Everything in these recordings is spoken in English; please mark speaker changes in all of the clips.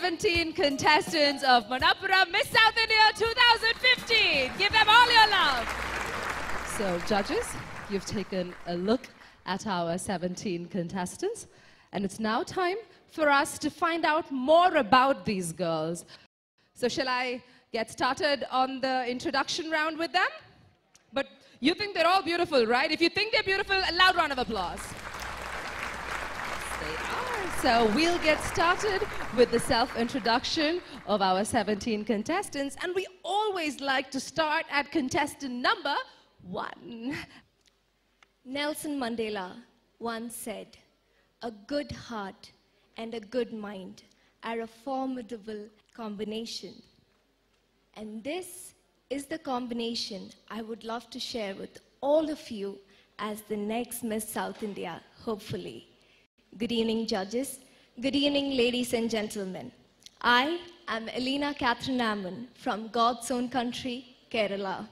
Speaker 1: 17 contestants of Manappuram Miss South India 2015. Give them all your love. So, judges, you've taken a look at our 17 contestants, and it's now time for us to find out more about these girls. So, shall I get started on the introduction round with them? But you think they're all beautiful, right? If you think they're beautiful, a loud round of applause. They are. So we'll get started with the self-introduction of our 17 contestants, and we always like to start at contestant number 1.
Speaker 2: Nelson Mandela once said, "A good heart and a good mind are a formidable combination." And this is the combination I would love to share with all of you as the next Miss South India, hopefully. Good evening, judges. Good evening, ladies and gentlemen. I am Elena Catherine Ammon from God's own country, Kerala.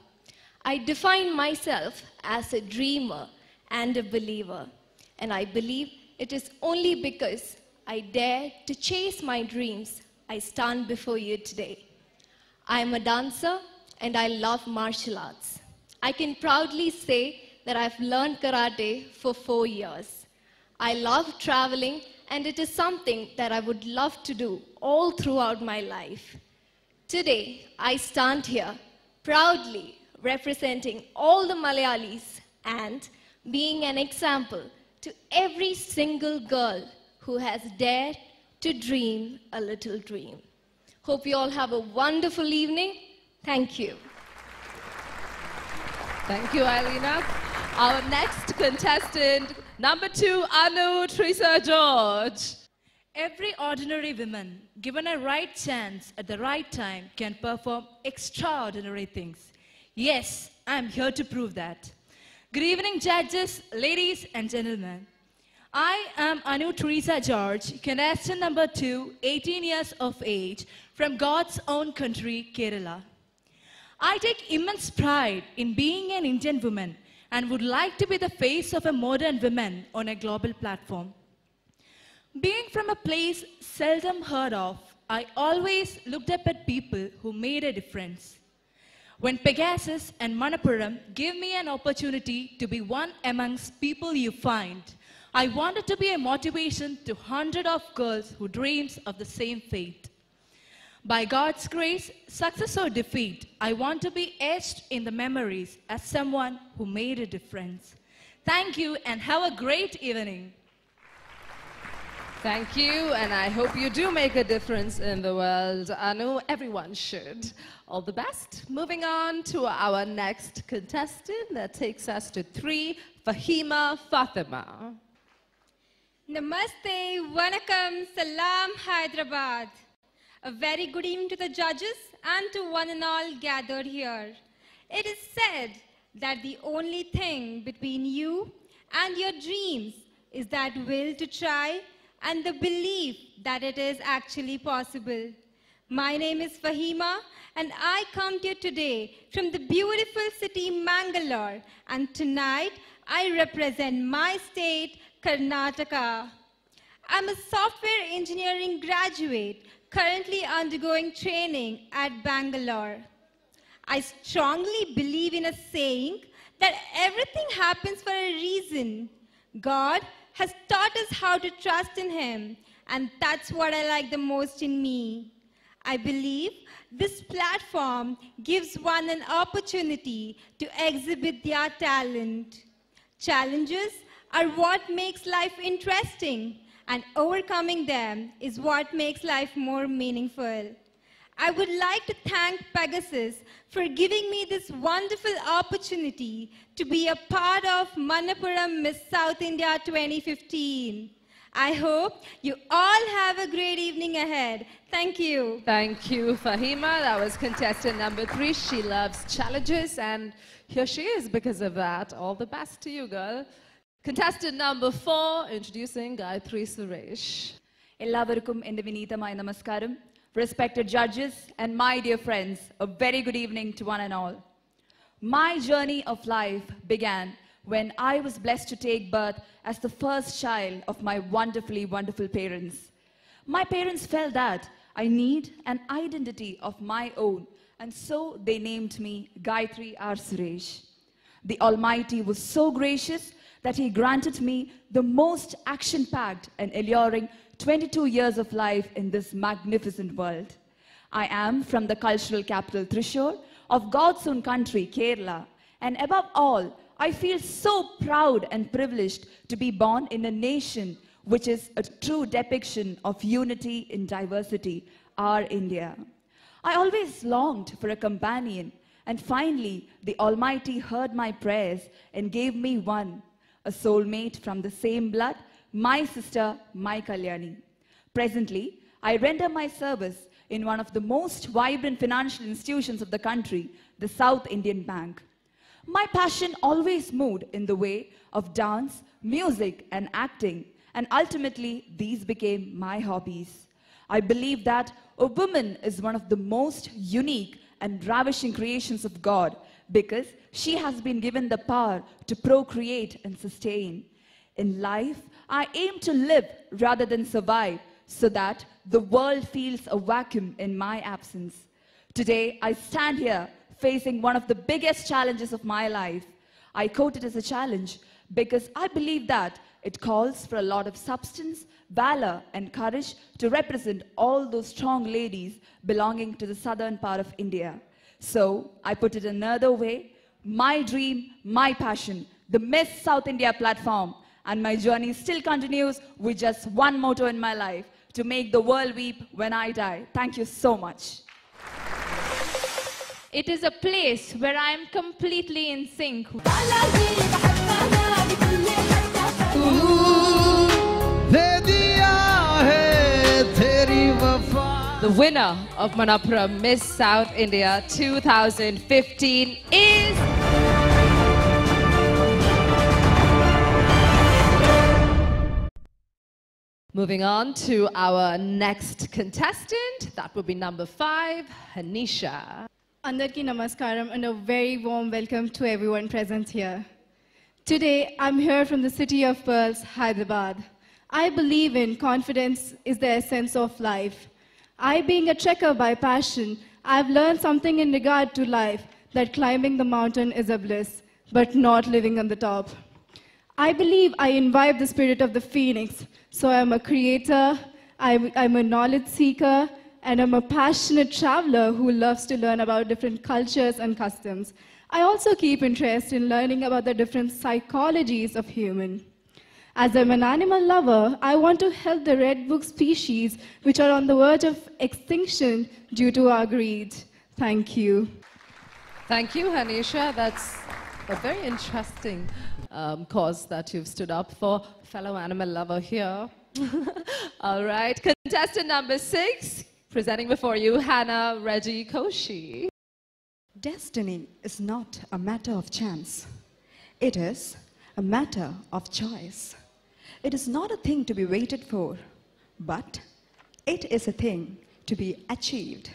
Speaker 2: I define myself as a dreamer and a believer, and I believe it is only because I dare to chase my dreams I stand before you today. I am a dancer and I love martial arts. I can proudly say that I've learned karate for 4 years. I love traveling, and it is something that I would love to do all throughout my life. Today, I stand here proudly representing all the Malayalis and being an example to every single girl who has dared to dream a little dream. Hope you all have a wonderful evening. Thank you.
Speaker 1: Thank you, Elena. Our next contestant, number 2, Anu Teresa George.
Speaker 3: Every ordinary woman, given a right chance at the right time, can perform extraordinary things. Yes, I'm here to prove that. Good evening, judges, ladies and gentlemen. I am Anu Teresa George, contestant number 2, 18 years of age, from God's own country, Kerala. I take immense pride in being an Indian woman and would like to be the face of a modern woman on a global platform. Being from a place seldom heard of, I always looked up at people who made a difference. When Pegasus and Manappuram gave me an opportunity to be one amongst people you find, I wanted to be a motivation to hundreds of girls who dreams of the same fate. By God's grace, success or defeat, I want to be etched in the memories as someone who made a difference. Thank you and have a great evening.
Speaker 1: Thank you, and I hope you do make a difference in the world. Anu, everyone should. All the best. Moving on to our next contestant. That takes us to 3, Fahima Fatima.
Speaker 4: Namaste, Vanakkam, Salam, Hyderabad. A very good evening to the judges and to one and all gathered here. It is said that the only thing between you and your dreams is that will to try and the belief that it is actually possible. My name is Fahima, and I come to you today from the beautiful city Mangalore, and tonight I represent my state, Karnataka. I'm a software engineering graduate currently undergoing training at Bangalore. I strongly believe in a saying that everything happens for a reason. God has taught us how to trust in Him, and that's what I like the most in me. I believe this platform gives one an opportunity to exhibit their talent. Challenges are what makes life interesting, and overcoming them is what makes life more meaningful. I would like to thank Pegasus for giving me this wonderful opportunity to be a part of Manappuram Miss South India 2015. I hope you all have a great evening ahead. Thank you.
Speaker 1: Thank you, Fahima. That was contestant number 3. She loves challenges, and here she is because of that. All the best to you, girl. Contestant number 4, introducing Gayatri Suresh.
Speaker 5: Ellavarkum ende vinithamaya namaskaram. Respected judges and my dear friends, a very good evening to one and all. My journey of life began when I was blessed to take birth as the first child of my wonderful parents. My parents felt that I need an identity of my own, and so they named me Gayatri R. Suresh. The Almighty was so gracious that He granted me the most action-packed and alluring 22 years of life in this magnificent world. I am from the cultural capital Thrissur of God's own country, Kerala, and above all, I feel so proud and privileged to be born in a nation which is a true depiction of unity in diversity, our India. I always longed for a companion, and finally, the Almighty heard my prayers and gave me one, a soulmate from the same blood, my sister, my Kalyani. Presently, I render my service in one of the most vibrant financial institutions of the country, the South Indian Bank. My passion always moved in the way of dance, music, and acting, and ultimately, these became my hobbies. I believe that a woman is one of the most unique and ravishing creations of God because she has been given the power to procreate and sustain. In life, I aim to live rather than survive so that the world feels a vacuum in my absence. Today, I stand here facing one of the biggest challenges of my life. I quote it as a challenge because I believe that it calls for a lot of substance, valor, and courage to represent all those strong ladies belonging to the southern part of India. So, I put it another way, my dream, my passion, the Miss South India platform, and my journey still continues with just one motto in my life, to make the world weep when I die. Thank you so much.
Speaker 3: It is a place where I am completely in sync.
Speaker 1: The winner of Manappuram Miss South India 2015 is... Moving on to our next contestant, that would be number 5, Hanisha.
Speaker 6: Andarki Namaskaram and a very warm welcome to everyone present here. Today, I'm here from the city of pearls, Hyderabad. I believe in confidence is the essence of life. I, being a trekker by passion, I've learned something in regard to life, that climbing the mountain is a bliss, but not living on the top. I believe I imbibe the spirit of the phoenix, so I'm a creator, I'm a knowledge seeker, and I'm a passionate traveler who loves to learn about different cultures and customs. I also keep interest in learning about the different psychologies of human. As I'm an animal lover, I want to help the redbook species which are on the verge of extinction due to our greed. Thank you.
Speaker 1: Thank you, Hanisha. That's a very interesting cause that you've stood up for. Fellow animal lover here. All right, contestant number 6, presenting before you, Hannah Reggie Koshi.
Speaker 7: Destiny is not a matter of chance. It is a matter of choice. It is not a thing to be waited for, but it is a thing to be achieved.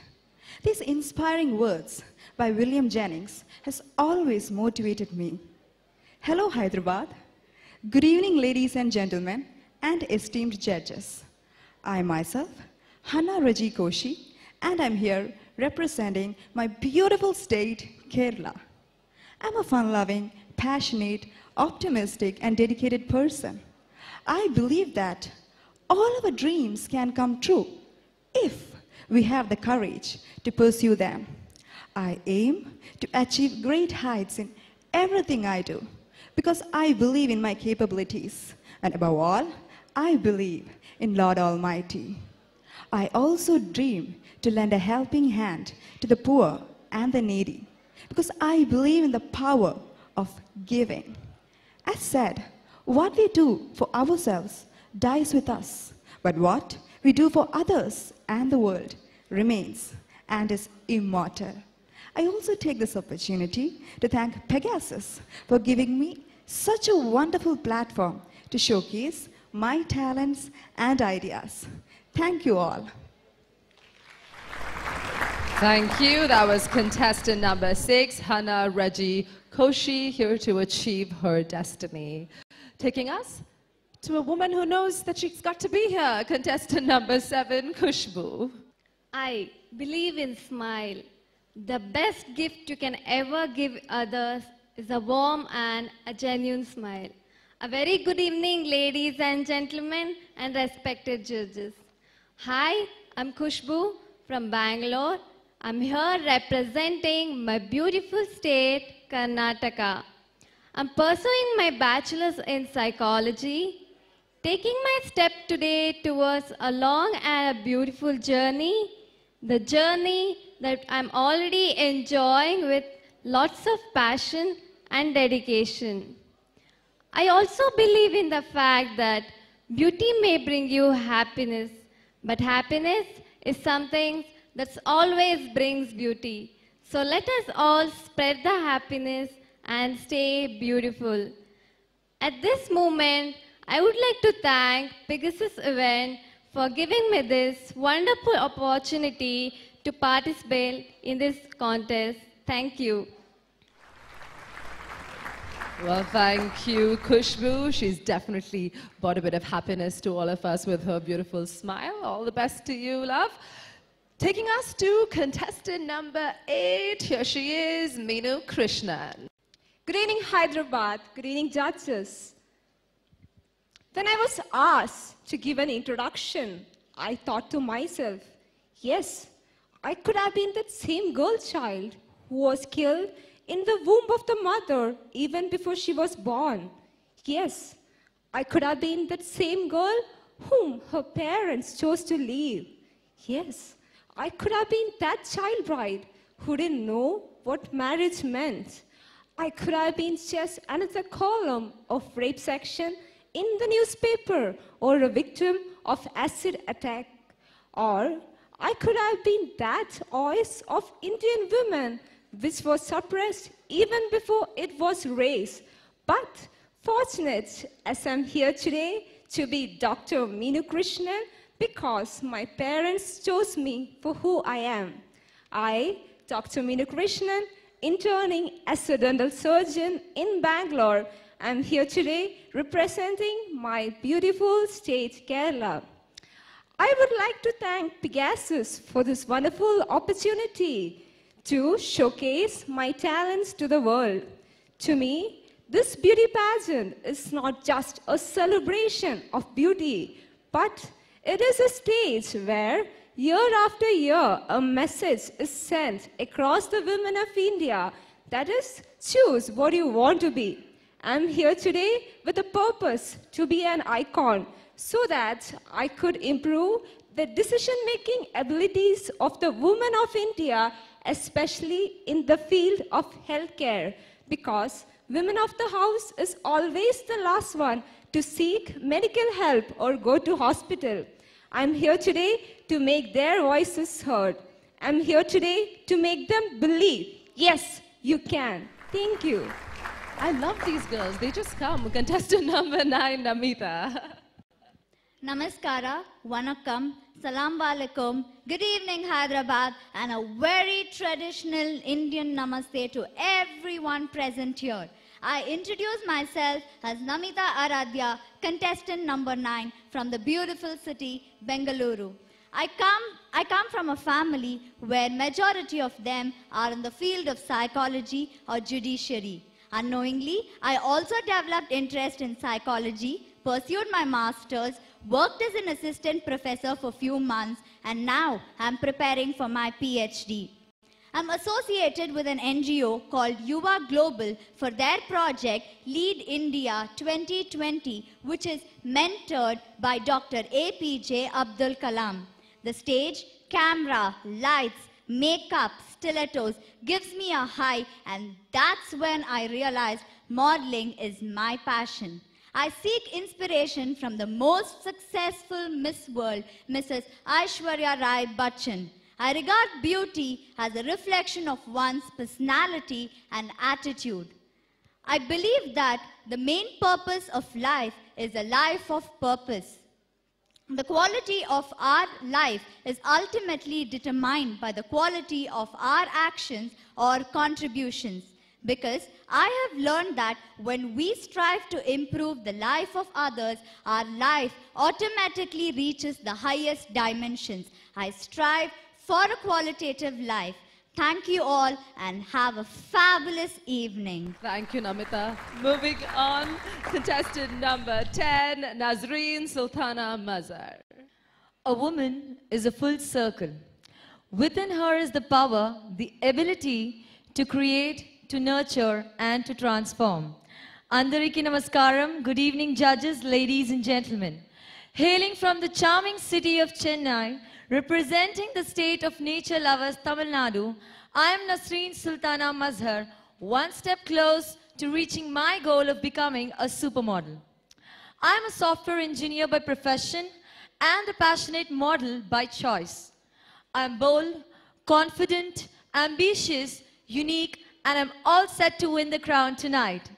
Speaker 7: These inspiring words by William Jennings has always motivated me. Hello, Hyderabad. Good evening, ladies and gentlemen, and esteemed judges. I myself, Hannah Reggie Koshi, and I'm here representing my beautiful state, Kerala. I'm a fun-loving, passionate, optimistic, and dedicated person. I believe that all our dreams can come true if we have the courage to pursue them. I aim to achieve great heights in everything I do because I believe in my capabilities, and above all, I believe in Lord Almighty. I also dream to lend a helping hand to the poor and the needy because I believe in the power of giving. As said, what we do for ourselves dies with us, but what we do for others and the world remains and is immortal. I also take this opportunity to thank Pegasus for giving me such a wonderful platform to showcase my talents and ideas. Thank you all.
Speaker 1: Thank you. That was contestant number 6, Hannah Reggie Koshi, here to achieve her destiny. Taking us to a woman who knows that she's got to be here, contestant number 7, Khushbu.
Speaker 2: I believe in smile. The best gift you can ever give others is a warm and a genuine smile. A very good evening, ladies and gentlemen, and respected judges. Hi, I'm Khushbu from Bangalore. I'm here representing my beautiful state, Karnataka. I'm pursuing my bachelor's in psychology, taking my step today towards a long and a beautiful journey, the journey that I'm already enjoying with lots of passion and dedication. I also believe in the fact that beauty may bring you happiness, but happiness is something that always brings beauty. So let us all spread the happiness and stay beautiful. At this moment, I would like to thank Pegasus event for giving me this wonderful opportunity to participate in this contest. Thank you.
Speaker 1: Well, thank you, Khushbu. She's definitely brought a bit of happiness to all of us with her beautiful smile. All the best to you, love. Taking us to contestant number 8. Here she is, Meenu Krishnan.
Speaker 8: Good evening, Hyderabad. Good evening, judges. When I was asked to give an introduction, I thought to myself, yes, I could have been that same girl child who was killed in the womb of the mother even before she was born. Yes, I could have been that same girl whom her parents chose to leave. Yes, I could have been that child bride who didn't know what marriage meant. I could have been just another column of rape section in the newspaper or a victim of acid attack. Or I could have been that voice of Indian women which was suppressed even before it was raised. But fortunate as I'm here today to be Dr. Meenu Krishnan because my parents chose me for who I am. I, Dr. Meenu Krishnan, interning as a dental surgeon in Bangalore, I'm here today representing my beautiful state, Kerala. I would like to thank Pegasus for this wonderful opportunity to showcase my talents to the world. To me, this beauty pageant is not just a celebration of beauty, but it is a stage where year after year a message is sent across the women of India, that is, choose what you want to be. I'm here today with a purpose to be an icon so that I could improve the decision-making abilities of the women of India, especially in the field of healthcare, because women of the house is always the last one to seek medical help or go to hospital. I'm here today to make their voices heard. I'm here today to make them believe, yes, you can. Thank you.
Speaker 1: I love these girls. They just come. Contestant number 9, Namita.
Speaker 9: Namaskara, Vanakkam, Salam Alaikum, good evening Hyderabad, and a very traditional Indian namaste to everyone present here. I introduce myself as Namita Aradhya, contestant number 9 from the beautiful city, Bengaluru. I come from a family where majority of them are in the field of psychology or judiciary. Unknowingly, I also developed interest in psychology, pursued my master's, worked as an assistant professor for a few months, and now I'm preparing for my PhD. I'm associated with an NGO called Yuva Global for their project Lead India 2020, which is mentored by Dr. APJ Abdul Kalam. The stage, camera, lights, makeup, stilettos gives me a high, and that's when I realized modeling is my passion. I seek inspiration from the most successful Miss World, Mrs. Aishwarya Rai Bachchan. I regard beauty as a reflection of one's personality and attitude. I believe that the main purpose of life is a life of purpose. The quality of our life is ultimately determined by the quality of our actions or contributions. Because I have learned that when we strive to improve the life of others, our life automatically reaches the highest dimensions. I strive for a qualitative life. Thank you all and have a fabulous evening.
Speaker 1: Thank you, Namita. Moving on, contestant number 10, Nazreen Sultana Mazhar.
Speaker 10: A woman is a full circle. Within her is the power, the ability to create, to nurture, and to transform. Andariki Namaskaram, good evening judges, ladies and gentlemen. Hailing from the charming city of Chennai, representing the state of nature lovers Tamil Nadu, I am Nazreen Sultana Mazhar, one step close to reaching my goal of becoming a supermodel. I am a software engineer by profession and a passionate model by choice. I am bold, confident, ambitious, unique, and I'm all set to win the crown tonight.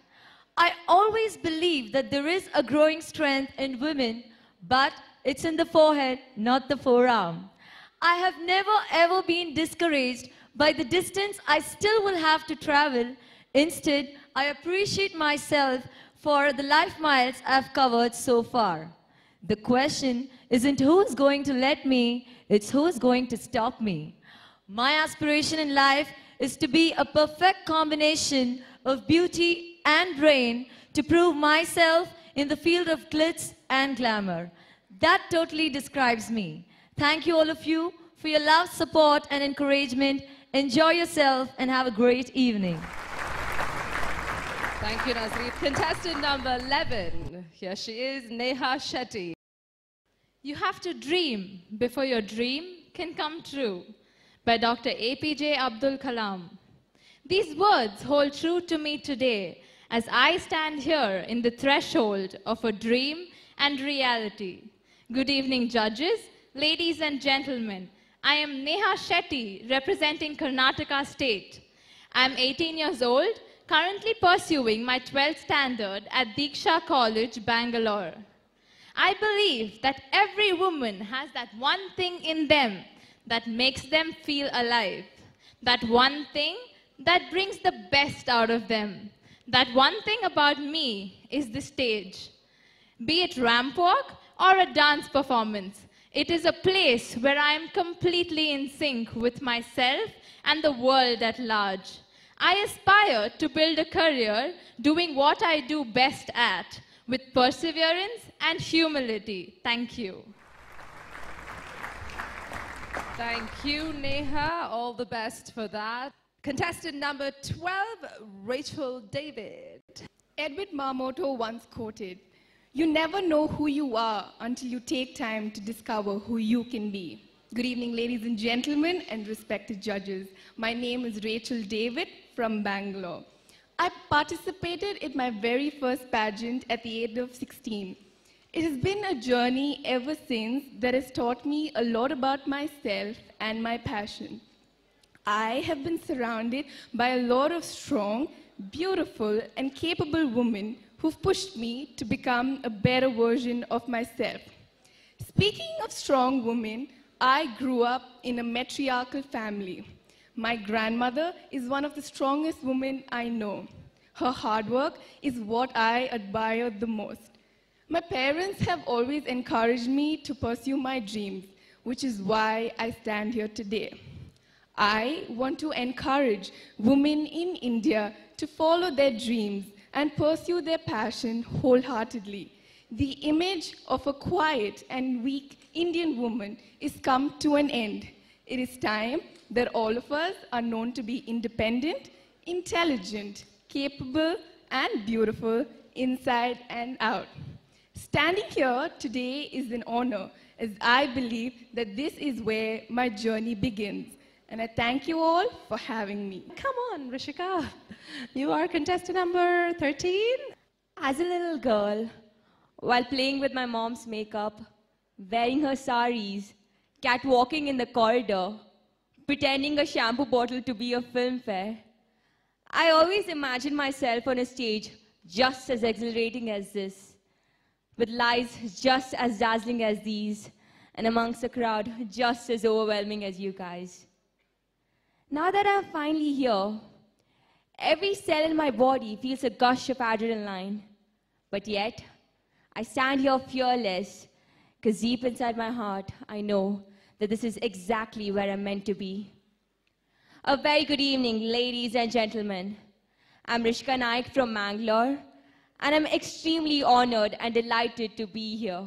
Speaker 10: I always believe that there is a growing strength in women, but it's in the forehead, not the forearm. I have never ever been discouraged by the distance I still will have to travel. Instead, I appreciate myself for the life miles I've covered so far. The question isn't who's going to let me, it's who's going to stop me. My aspiration in life is to be a perfect combination of beauty and brain to prove myself in the field of glitz and glamour. That totally describes me. Thank you all of you for your love, support and encouragement. Enjoy yourself and have a great evening.
Speaker 1: Thank you, Nazreen. Contestant number 11. Here she is, Neha Shetty.
Speaker 3: You have to dream before your dream can come true, by Dr. APJ Abdul Kalam. These words hold true to me today as I stand here in the threshold of a dream and reality. Good evening, judges, ladies and gentlemen. I am Neha Shetty, representing Karnataka State. I am 18 years old, currently pursuing my 12th standard at Diksha College, Bangalore. I believe that every woman has that one thing in them that makes them feel alive. That one thing that brings the best out of them. That one thing about me is the stage. Be it ramp walk or a dance performance, it is a place where I am completely in sync with myself and the world at large. I aspire to build a career doing what I do best at, with perseverance and humility. Thank you.
Speaker 1: Thank you, Neha. All the best for that. Contestant number 12, Rachel David.
Speaker 11: Edward Marmoto once quoted, "You never know who you are until you take time to discover who you can be." Good evening, ladies and gentlemen, and respected judges. My name is Rachel David from Bangalore. I participated in my very first pageant at the age of 16. It has been a journey ever since that has taught me a lot about myself and my passion. I have been surrounded by a lot of strong, beautiful, and capable women who've pushed me to become a better version of myself. Speaking of strong women, I grew up in a matriarchal family. My grandmother is one of the strongest women I know. Her hard work is what I admire the most. My parents have always encouraged me to pursue my dreams, which is why I stand here today. I want to encourage women in India to follow their dreams and pursue their passion wholeheartedly. The image of a quiet and weak Indian woman is come to an end. It is time that all of us are known to be independent, intelligent, capable, and beautiful inside and out. Standing here today is an honor, as I believe that this is where my journey begins. And I thank you all for having me.
Speaker 1: Come on, Rishika. You are contestant number 13.
Speaker 12: As a little girl, while playing with my mom's makeup, wearing her saris, catwalking in the corridor, pretending a shampoo bottle to be a filmfare, I always imagined myself on a stage just as exhilarating as this, with lights just as dazzling as these, and amongst a crowd just as overwhelming as you guys. Now that I'm finally here, every cell in my body feels a gush of adrenaline. But yet, I stand here fearless, because deep inside my heart, I know that this is exactly where I'm meant to be. A very good evening, ladies and gentlemen. I'm Rishka Naik from Mangalore, and I'm extremely honored and delighted to be here.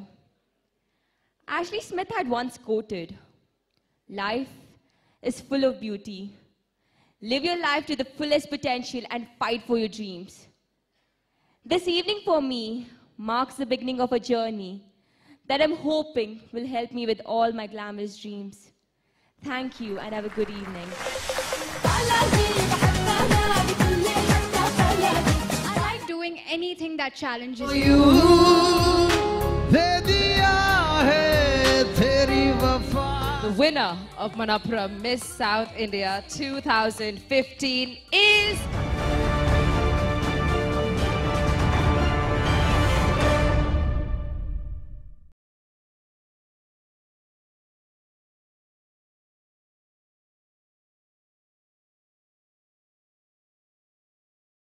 Speaker 12: Ashley Smith had once quoted, "Life is full of beauty. Live your life to the fullest potential and fight for your dreams." This evening for me marks the beginning of a journey that I'm hoping will help me with all my glamorous dreams. Thank you and have a good evening.
Speaker 13: I like doing anything that challenges
Speaker 14: you.
Speaker 1: The winner of Manappuram Miss South India 2015 is